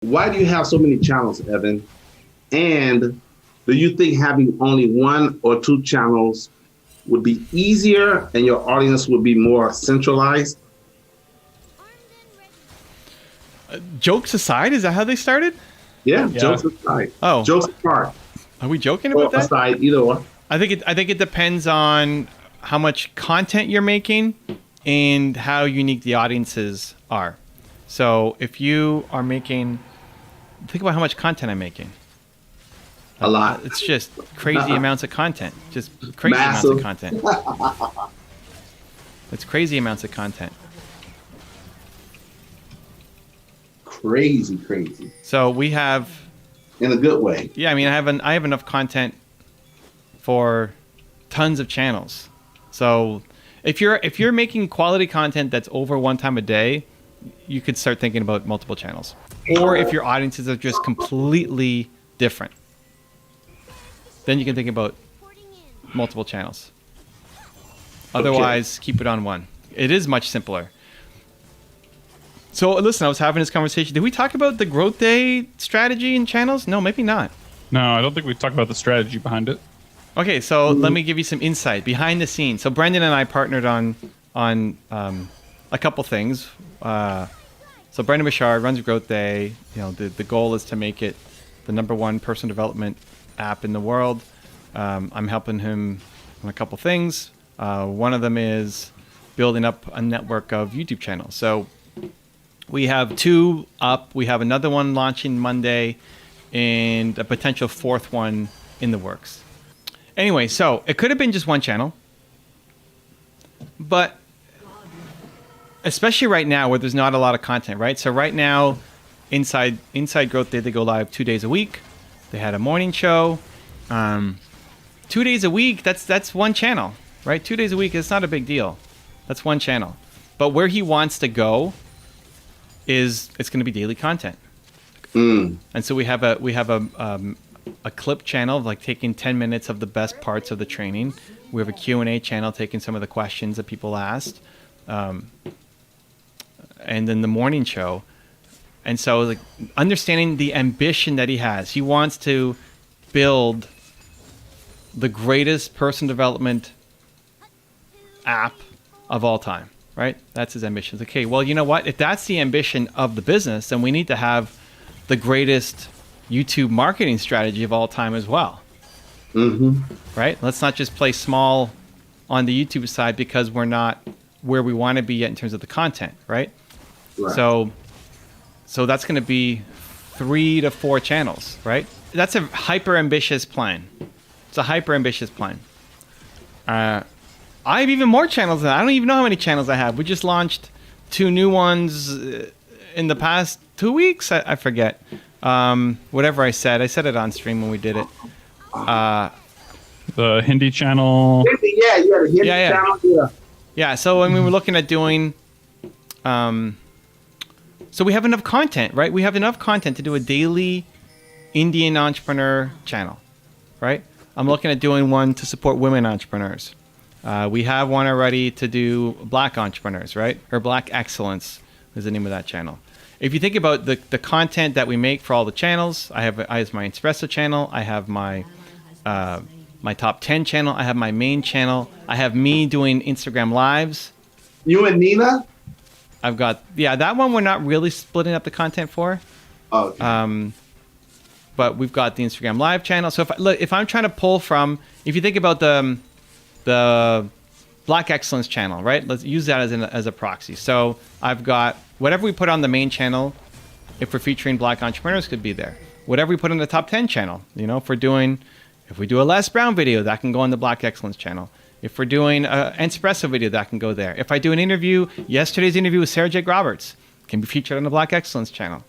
Why do you have so many channels, Evan? And do you think having only one or two channels would be easier and your audience would be more centralized? Jokes aside, is that how they started? Yeah, jokes aside. Oh, Jokes apart. are we joking Or about that? aside, either or. I think it depends on how much content you're making and how unique the audiences are. So if you are making, think about how much content I'm making. A lot. It's just crazy amounts of content. Just crazy Massive. amounts of content. It's crazy amounts of content. Crazy. So we have, In a good way. yeah, I mean, I have enough content for tons of channels. So if you're making quality content that's over one time a day, you could start thinking about multiple channels. Or if your audiences are just completely different, then you can think about multiple channels. Otherwise, keep it on one. It is much simpler. So listen, I was having this conversation. Did we talk about the growth day strategy and channels? No, maybe not. No, I don't think we talked about the strategy behind it. Okay, so let me give you some insight behind the scenes. So Brendan and I partnered on a couple things. So Brendan Bashar runs Growth Day. You know, the goal is to make it the #1 personal development app in the world. I'm helping him on a couple things. One of them is building up a network of YouTube channels. So we have 2 up. We have another one launching Monday and a potential 4th one in the works. Anyway, so it could have been just one channel, but especially right now where there's not a lot of content, right? So right now, inside Growth Day, they go live 2 days a week. They had a morning show. 2 days a week, that's one channel, right? 2 days a week, it's not a big deal. That's one channel. But where he wants to go is it's going to be daily content. And so we have a clip channel of like taking 10 minutes of the best parts of the training. We have a Q&A channel taking some of the questions that people asked. And then the morning show. And so like understanding the ambition that he has. He wants to build the greatest personal development app of all time, right? That's his ambition. It's like, okay, well, you know what? If that's the ambition of the business, then we need to have the greatest YouTube marketing strategy of all time as well. Right? Let's not just play small on the YouTube side because we're not where we want to be yet in terms of the content, right? So that's going to be 3 to 4 channels, right? That's a hyper ambitious plan. It's a hyper ambitious plan. I have even more channels than that. I don't even know how many channels I have. We just launched 2 new ones in the past 2 weeks. I forget. Whatever I said it on stream when we did it. The Hindi channel. Yeah, the Hindi channel. Yeah, so when we were looking at doing, so we have enough content, right? We have enough content to do a daily Indian entrepreneur channel, right? I'm looking at doing one to support women entrepreneurs. We have one already to do black entrepreneurs, right? Or Black Excellence is the name of that channel. If you think about the content that we make for all the channels, I have my espresso channel, I have my top 10 channel, I have my main channel, I have me doing Instagram lives. You and Nina? I've got, that one we're not really splitting up the content for. Okay. But we've got the Instagram live channel. So if I'm trying to pull from, if you think about the Black Excellence channel, right? Let's use that as a proxy. So I've got whatever we put on the main channel, if we're featuring black entrepreneurs, could be there. Whatever we put on the top 10 channel, you know, if we do a Les Brown video, that can go on the Black Excellence channel. If we're doing an espresso video, that can go there. If I do an interview, yesterday's interview with Sarah J. Roberts can be featured on the Black Excellence channel.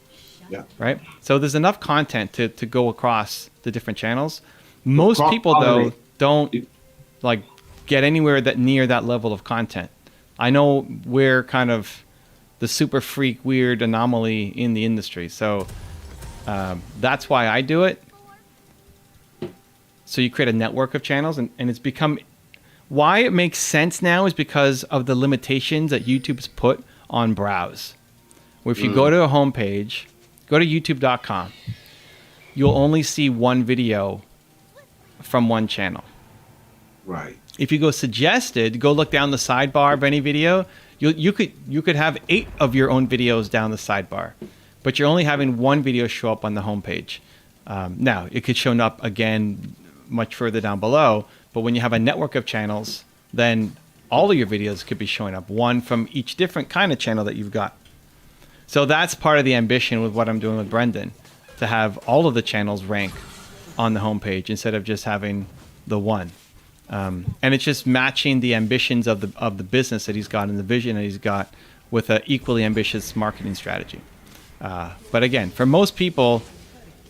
Yeah. Right? So there's enough content to go across the different channels. Most people, though, don't like get anywhere near that level of content. I know we're kind of the super freak, weird anomaly in the industry. So that's why I do it. So you create a network of channels, and it's become... Why it makes sense now is because of the limitations that YouTube's put on browse. Where if you go to a homepage, go to youtube.com. You'll only see one video from one channel. Right. If you go suggested, go look down the sidebar of any video. You could have 8 of your own videos down the sidebar, but you're only having one video show up on the homepage. Now, it could show up again much further down below, but when you have a network of channels, then all of your videos could be showing up, one from each different kind of channel that you've got. So that's part of the ambition with what I'm doing with Brendan, to have all of the channels rank on the homepage instead of just having the one. And it's just matching the ambitions of the business that he's got and the vision that he's got with an equally ambitious marketing strategy. But again, for most people,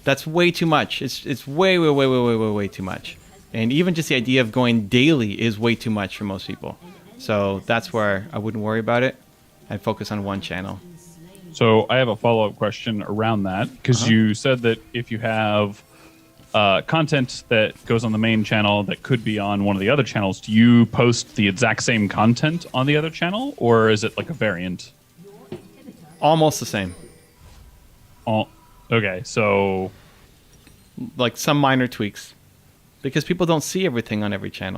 that's way too much. It's way too much. And even just the idea of going daily is way too much for most people. So that's where I wouldn't worry about it. I'd focus on one channel. So I have a follow-up question around that, because you said that if you have content that goes on the main channel that could be on one of the other channels, do you post the exact same content on the other channel, or is it like a variant? Almost the same. Okay, so Like some minor tweaks, because people don't see everything on every channel.